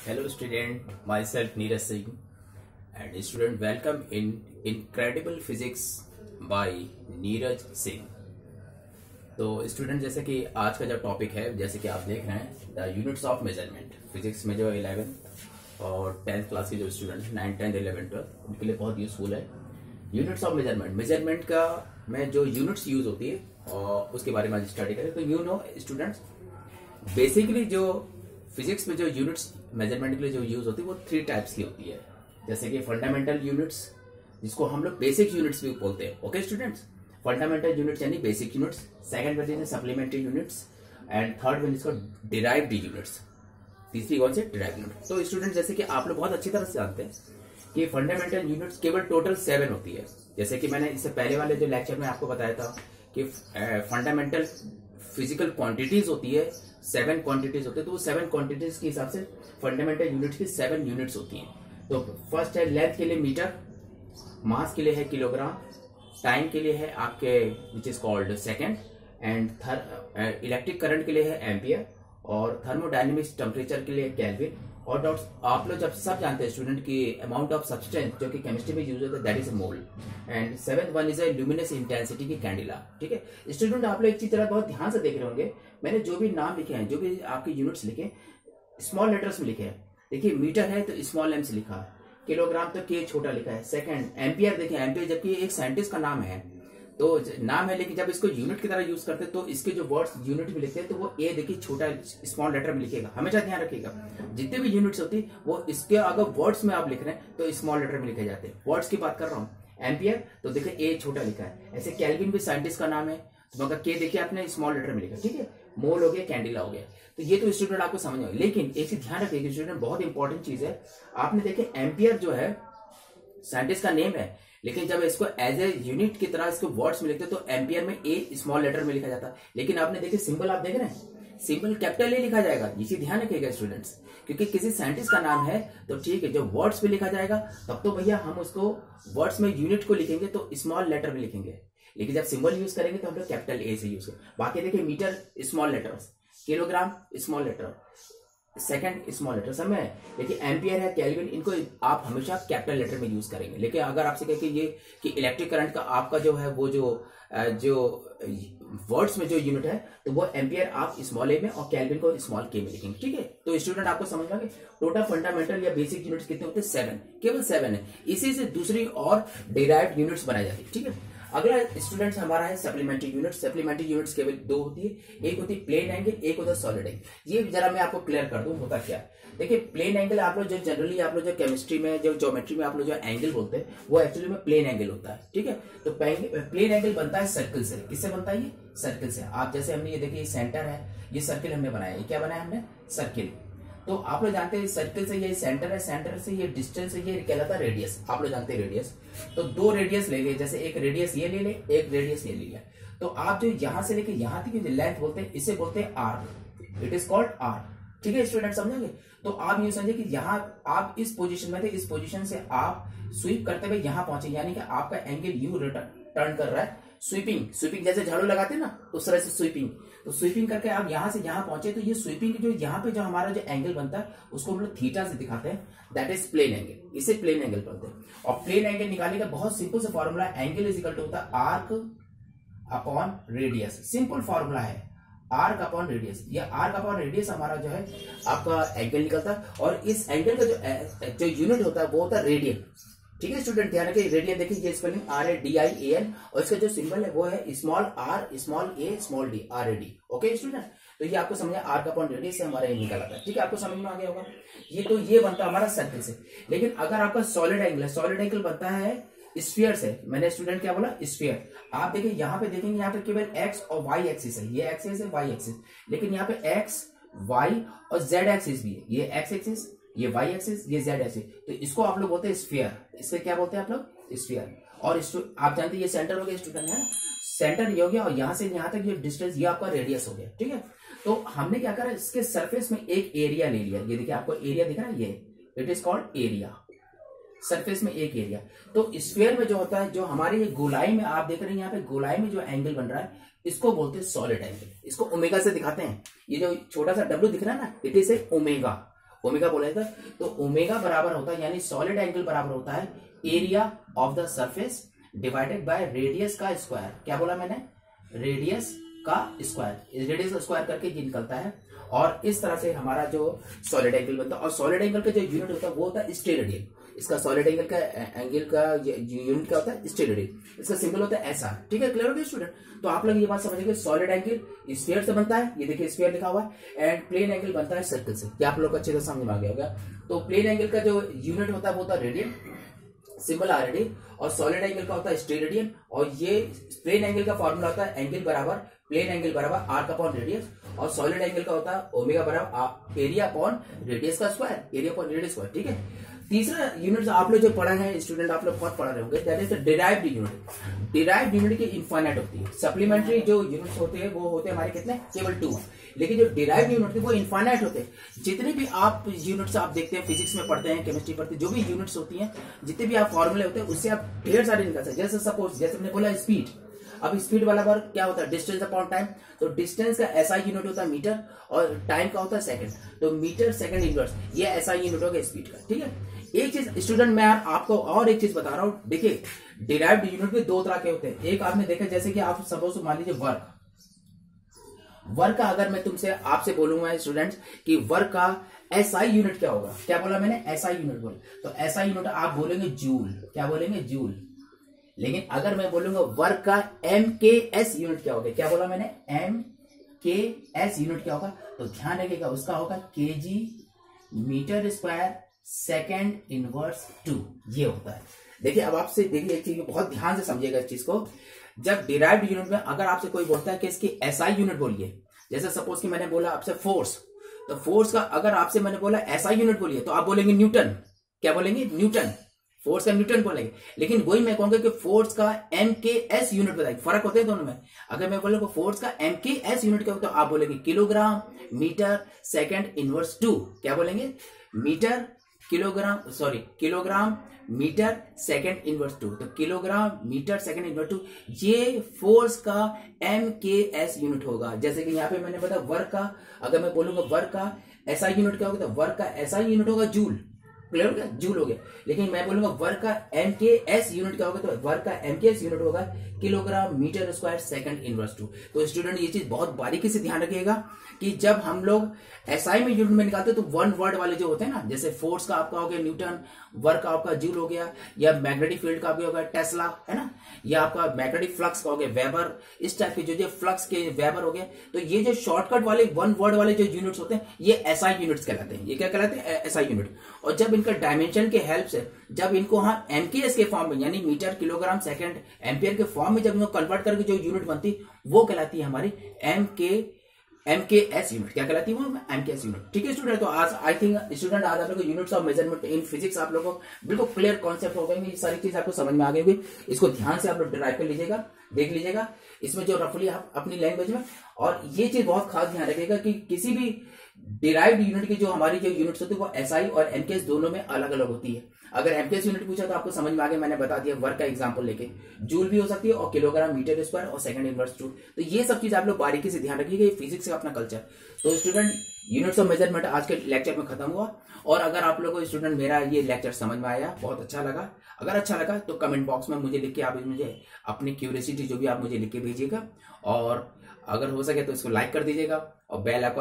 Hello student, myself Neeraj Singh and student welcome in Incredible Physics by Neeraj Singh. तो student जैसे कि आज का जो टॉपिक है, जैसे कि आप देख रहे हैं the units of measurement. Physics में जो 11th और 10th क्लास के जो स्टूडेंट 9, 10, 11, 12 उनके लिए बहुत यूजफुल है। यूनिट्स ऑफ मेजरमेंट, मेजरमेंट का में जो यूनिट्स यूज होती है और उसके बारे में आज स्टडी करें। तो यू नो स्टूडेंट्स, बेसिकली जो फिजिक्स में जो यूनिट्स मेजरमेंट के लिए जो यूज होती है वो 3 टाइप्स की होती है। जैसे कि फंडामेंटल यूनिट्स, जिसको हम लोग बेसिक यूनिट्स भी बोलते हैं। ओके स्टूडेंट्स, फंडामेंटल यूनिट्स यानी basic units, second one is supplementary units and third one इसको डिराइव्ड यूनिट्स। तीसरी कौन से? Derived unit. तो स्टूडेंट जैसे कि आप लोग बहुत अच्छी तरह से जानते हैं कि फंडामेंटल यूनिट्स केवल टोटल 7 होती है। जैसे कि मैंने इससे पहले वाले जो लेक्चर में आपको बताया था कि फंडामेंटल फिजिकल क्वांटिटीज होती है, 7 क्वांटिटीज होते हैं। तो वो 7 क्वांटिटीज के हिसाब से फंडामेंटल यूनिट्स की 7 यूनिट्स होती हैं। तो फर्स्ट है लेंथ के लिए मीटर, मास के लिए है किलोग्राम, टाइम के लिए है आपके which is called second, and electric current के लिए है एम्पियर, और थर्मोडायनेमिक्स टेम्परेचर के लिए केल्विन। और डॉट्स आप लोग जब सब जानते हैं स्टूडेंट की अमाउंट ऑफ सब्सटेंस जो कि केमिस्ट्री में यूज होता है, that is mole. And 7th one is a luminous intensity की कैंडिला। ठीक है स्टूडेंट, आप लोग एक चीज जरा बहुत ध्यान से देख रहे होंगे, मैंने जो भी नाम लिखे हैं, जो भी आपके यूनिट्स लिखे स्मॉल लेटर्स में लिखे हैं। देखिए मीटर है तो स्मॉल एम से लिखा है, किलोग्राम तो के छोटा लिखा है, सेकंड एम्पियर, देखिए एम्पियर जबकि एक साइंटिस्ट का नाम है तो नाम है, लेकिन जब इसको यूनिट की तरह यूज करते हैं तो इसके जो वर्ड्स यूनिट में लिखते हैं तो वो ए देखिए छोटा स्मॉल लेटर में लिखेगा। हमेशा ध्यान रखिएगा जितने भी यूनिट्स होती है वो इसके अगर वर्ड्स में आप लिख रहे हैं तो स्मॉल लेटर में लिखे जाते हैं। वर्ड्स की बात कर रहा हूँ। एम्पियर तो देखिए ए छोटा लिखा है, ऐसे केल्विन भी साइंटिस्ट का नाम है तो मगर के देखिए आपने स्मॉल लेटर में लिखा। ठीक है, मोल हो गया, कैंडिला हो गया। तो ये तो स्टूडेंट आपको समझ में, लेकिन एक चीज ध्यान रखिएगा स्टूडेंट, बहुत इंपॉर्टेंट चीज है। आपने देखे एम्पियर जो है साइंटिस्ट का नेम है, लेकिन जब इसको एज ए यूनिट की तरह इसको वर्ड्स में लिखते तो एम्पियर में ए स्मॉल लेटर में लिखा जाता है। लेकिन आपने देखे सिंबल, आप देख रहे हैं सिंबल कैपिटल ए लिखा जाएगा। इसी ध्यान रखिएगा स्टूडेंट्स, क्योंकि किसी साइंटिस्ट का नाम है तो ठीक है, जब वर्ड्स में लिखा जाएगा तब तो भैया हम उसको वर्ड्स में यूनिट को लिखेंगे तो स्मॉल लेटर में लिखेंगे, लेकिन जब सिंबल यूज करेंगे तो हम लोग कैपिटल ए से यूज करेंगे। बाकी देखिए metre small letters, kilogram small letter, second small letter सब में। देखिए एम्पियर है, केल्विन, इनको आप हमेशा कैपिटल लेटर में यूज करेंगे। लेकिन अगर आपसे कहे कि ये कि इलेक्ट्रिक करंट का आपका जो है वो जो वर्ड्स में जो यूनिट है तो वो एम्पियर आप स्मॉल ए में और केल्विन को स्मॉल के में लिखेंगे। ठीक है, तो स्टूडेंट आपको समझ में आ गया टोटल फंडामेंटल या बेसिक यूनिट्स कितने होते हैं? 7, केवल 7 है। इसी से दूसरी और डिराइव्ड यूनिट्स बनाई जाती है। ठीक है, अगला स्टूडेंट्स हमारा है सप्लीमेंट्री यूनिट। सप्लीमेंट्री यूनिट्स केवल 2 होती है, एक होती है प्लेन एंगल, एक होता है सॉलिड एंगल। ये जरा मैं आपको क्लियर कर दूं होता क्या है। देखिए प्लेन एंगल आप लोग जो जनरली आप लोग जो केमिस्ट्री में जो ज्योमेट्री में आप लोग जो एंगल बोलते हैं वो एक्चुअली में प्लेन एंगल होता है। ठीक है, तो प्लेन एंगल बनता है सर्कल से। किससे बनता है? ये सर्कल से। आप जैसे हमने ये देखिए सेंटर है, ये सर्किल हमने बनाया, ये क्या बनाया हमने? सर्किल। तो आप लोग जानते हैं सर्कल से ये सेंटर है, सेंटर से ये डिस्टेंस है, ये कहलाता है रेडियस। आप लोग जानते हैं रेडियस। तो 2 रेडियस ले लिए, जैसे एक रेडियस ये ले ले, एक रेडियस ये ले लिया, तो आप जो यहां से लेके यहां तक जो लेंथ बोलते हैं इसे बोलते हैं arc. It is called arc. ठीक है स्टूडेंट, समझेंगे? तो आप ये समझे कि यहाँ आप इस पोजीशन में थे, इस पोजीशन से आप स्वीप करते हुए यहां पहुंचे, यानी कि आपका एंगल यू टर्न कर रहा है। स्वीपिंग जैसे झाड़ू लगाते हैं ना, उस तरह से स्वीपिंग। तो स्वीपिंग करके आप यहां से यहां पहुंचे, तो ये स्वीपिंग जो यहाँ पे जो हमारा जो एंगल बनता है उसको हम लोग थीटा से दिखाते हैं, दैट इज प्लेन एंगल। इसे प्लेन एंगल बोलते हैं। और प्लेन एंगल निकालने का बहुत सिंपल सा formula, angle is equal to होता है arc upon radius. Simple formula है आर्क अपॉन रेडियस। ये आर्क अपॉन रेडियस हमारा जो है आपका एंगल निकलता है, और इस एंगल का जो यूनिट होता है वो होता है रेडियन। ठीक है स्टूडेंट, ध्यान रखिए रेडियन देखिए ये स्पेलिंग RADIAN, और इसका जो सिंबल है वो है small r small a small d, RAD। Okay student, तो ये आपको समझ आर्क अपॉन रेडियस से हमारा ये निकल आता है। ठीक है, आपको समझ में आ गया होगा। ये तो ये बनता है हमारा सर्कल से। लेकिन अगर आपका सॉलिड एंगल है, सॉलिड एंगल बनता है स्फीयर से। मैंने स्टूडेंट क्या बोला? स्फीयर। आप देखिए यहाँ पे देखेंगे, यहाँ पे केवल x और y एक्सिस है, ये एक्सिस है, y एक्सिस, लेकिन यहाँ पे x y और z एक्सिस भी है। ये x एक्सिस, ये y एक्सिस, ये z एक्सिस। तो इसको आप लोग बोलते हैं स्फीयर। इससे क्या बोलते हैं आप लोग? स्फीयर। और आप जानते हैं ये सेंटर हो गया स्टूडेंट, है सेंटर ये हो गया, और यहां से यहां तक ये डिस्टेंस ये आपका रेडियस हो गया। ठीक है, तो हमने क्या करा, इसके सरफेस में एक एरिया ले लिया। ये देखिए आपको एरिया दिख रहा है, ये it is called area. Surface में एक एरिया। तो स्फीयर में जो होता है, जो हमारे ये गोलाई में आप देख रहे हैं, यहाँ पे गोलाई में जो एंगल बन रहा है इसको बोलते हैं सॉलिड एंगल। इसको ओमेगा से दिखाते हैं। ये जो छोटा सा डब्ल्यू दिख रहा है ना, it is a omega. Omega बोला था, तो ओमेगा बराबर होता है यानी सॉलिड एंगल बराबर होता है area of the surface divided by radius का स्क्वायर। क्या बोला मैंने? रेडियस का स्क्वायर, रेडियस का स्क्वायर करके ये निकलता है और इस तरह से हमारा जो सॉलिड एंगल बनता है। और सॉलिड एंगल का जो यूनिट होता है वो होता है स्टेरेडियन। इसका सॉलिड एंगल का यूनिट क्या होता है? स्टेरेडियन। इसका सिंबल होता है एसआर। ठीक है, क्लियर हो गया स्टूडेंट? तो आप लोग ये बात समझेंगे, सॉलिड एंगल स्फीयर से बनता है, ये देखिए स्फीयर लिखा हुआ है, एंड प्लेन एंगल बनता है सर्कल से। ये आप लोग अच्छे से समझ में आ गया होगा। तो प्लेन एंगल का जो यूनिट होता है वो होता है रेडियन, सिंबल आरडी, और सॉलिड एंगल का होता है स्टेरेडियन। और ये प्लेन एंगल का फॉर्मूला होता है एंगल बराबर प्लेन एंगल बराबर आर का अपॉन रेडियस, और सॉलिड एंगल का होता है ओमेगा बराबर एरिया अपॉन रेडियस का square, area upon radius square. ठीक है, तीसरा यूनिट आप लोग जो पढ़ा है स्टूडेंट, आप लोग बहुत पढ़ा रहे होंगे, that is the derived unit. Derived unit की इनफाइनाइट होती है। सप्लीमेंट्री जो यूनिट्स होते हैं वो होते हैं हमारे कितने? केवल 2। लेकिन जो डिराइव्ड यूनिट वो इनफाइनाइट होते हैं। जितने भी आप यूनिट्स आप देखते हैं, फिजिक्स में पढ़ते हैं, केमिस्ट्री पढ़ते हैं, जो भी यूनिट्स होती हैं, जितने भी आप फॉर्मूले होते हैं उससे आप ढेर सारे निकाल सकते हैं। जैसे सपोज, जैसे हमने बोला स्पीड, अब स्पीड वाला वर्क क्या होता है? Distance upon time. तो डिस्टेंस का एसआई यूनिट होता है मीटर और टाइम का होता है सेकंड। तो मीटर सेकंड इनवर्स, ये एसआई यूनिट होगा स्पीड का। ठीक है, एक चीज स्टूडेंट मैं आपको और एक चीज बता रहा हूं, देखिए डिराइव्ड यूनिट में 2 तरह के होते हैं। एक आपने देखा, जैसे कि आप सपोज मान लीजिए वर्क का अगर मैं तुमसे आपसे बोलूंगा स्टूडेंट्स कि वर्क का एसआई यूनिट क्या होगा? क्या बोला मैंने? एसआई यूनिट बोला। तो एसआई यूनिट आप बोलेंगे जूल। क्या बोलेंगे? जूल। लेकिन अगर मैं बोलूंगा वर्क का एमकेएस यूनिट क्या होगा? क्या बोला मैंने? एमकेएस यूनिट क्या होगा? तो ध्यान रखिएगा, उसका होगा KG metre square second inverse 2। ये होता है। देखिए अब आपसे देखिए एक चीज बहुत ध्यान से समझिएगा इस चीज को। जब डिराइव्ड यूनिट में अगर आपसे कोई बोलता है कि इसकी एसआई यूनिट बोलिए, जैसे सपोज कि मैंने बोला आपसे फोर्स, तो फोर्स का अगर आपसे मैंने बोला एसआई यूनिट बोलिए तो आप बोलेंगे न्यूटन। क्या बोलेंगे? न्यूटन। फोर्स का न्यूटन बोलेंगे। लेकिन वही मैं कहूंगा कि फोर्स का एमकेएस यूनिट बताइए, फर्क होते हैं दोनों में। अगर मैं बोलूंगा फोर्स का एमकेएस यूनिट क्या होता है तो आप बोलेंगे किलोग्राम मीटर सेकेंड इनवर्स 2। क्या बोलेंगे? Metre kilogram metre second inverse 2। तो किलोग्राम मीटर सेकेंड इनवर्स 2 ये फोर्स का एमकेएस यूनिट होगा। जैसे कि यहाँ पे मैंने बताया वर्क का, अगर मैं बोलूंगा वर्क का एसआई यूनिट क्या होगा तो वर्क का एसआई यूनिट होगा जूल। क्लियर हो गया? जूल हो गया। लेकिन मैं बोलूंगा वर्क का एमकेएस यूनिट क्या होगा तो वर्क का एमकेएस यूनिट होगा kilogram metre square second inverse 2। तो स्टूडेंट ये चीज बहुत बारीकी से ध्यान रखिएगा कि जब हम लोग एसआई में यूनिट में निकालते हैं तो वन वर्ड वाले जो होते हैं ना, जैसे फोर्स का आपका हो गया न्यूटन, वर्क का आपका जूल हो गया, या मैग्नेटिक फील्ड का भी होगा टेस्ला, है ना, या आपका मैग्नेटिक फ्लक्स का हो गया वेबर, इस टाइप के जो फ्लक्स के वेबर हो गया। तो ये जो शॉर्टकट वाले वन वर्ड वाले जो यूनिट्स होते हैं ये एसआई यूनिट्स कहलाते हैं। ये क्या कहलाते हैं? SI unit. और जब इनका डायमेंशन के हेल्प से जब इनको हम एमकेएस के फॉर्म में यानी मीटर किलोग्राम सेकंड एम्पियर के फॉर्म में जब इनको कन्वर्ट करके जो यूनिट बनती वो कहलाती है हमारी एमकेएस यूनिट। क्या कहलाती है वो? MKS unit. ठीक है स्टूडेंट, तो आज आई थिंक स्टूडेंट आज आप लोग को units of measurement in physics आप लोगों को बिल्कुल क्लियर कॉन्सेप्ट हो गए। ये सारी चीज आपको समझ में आ गई होगी। इसको ध्यान से आप लोग डिराइव कर लीजिएगा, देख लीजिएगा इसमें जो रफली आप अपनी लैंग्वेज में। और ये चीज बहुत खास ध्यान रखिएगा कि किसी भी डिराइव्ड यूनिट की जो हमारी जो यूनिट्स होती है वो एसआई और एमकेएस दोनों में अलग अलग होती है। अगर एमकेएस यूनिट पूछा तो आपको समझ में आ गया, मैंने बता दिया वर्क का एग्जांपल लेके। जूल भी हो सकती है और किलोग्राम मीटर स्क्वायर और सेकंड इनवर्स 2। तो ये सब चीज आप लोग बारीकी से ध्यान रखिएगा, ये फिजिक्स का अपना कल्चर। तो स्टूडेंट यूनिट्स ऑफ मेजरमेंट आज के लेक्चर में खत्म हुआ। और अगर आप लोगों को स्टूडेंट मेरा ये लेक्चर समझ में आया, बहुत अच्छा लगा, अगर अच्छा लगा तो कमेंट बॉक्स में मुझे लिख के आप मुझे अपनी क्यूरियोसिटी जो भी आप मुझे लिख के भेजिएगा। और अगर हो सके तो इसको लाइक कर दीजिएगा और बेल आइकॉन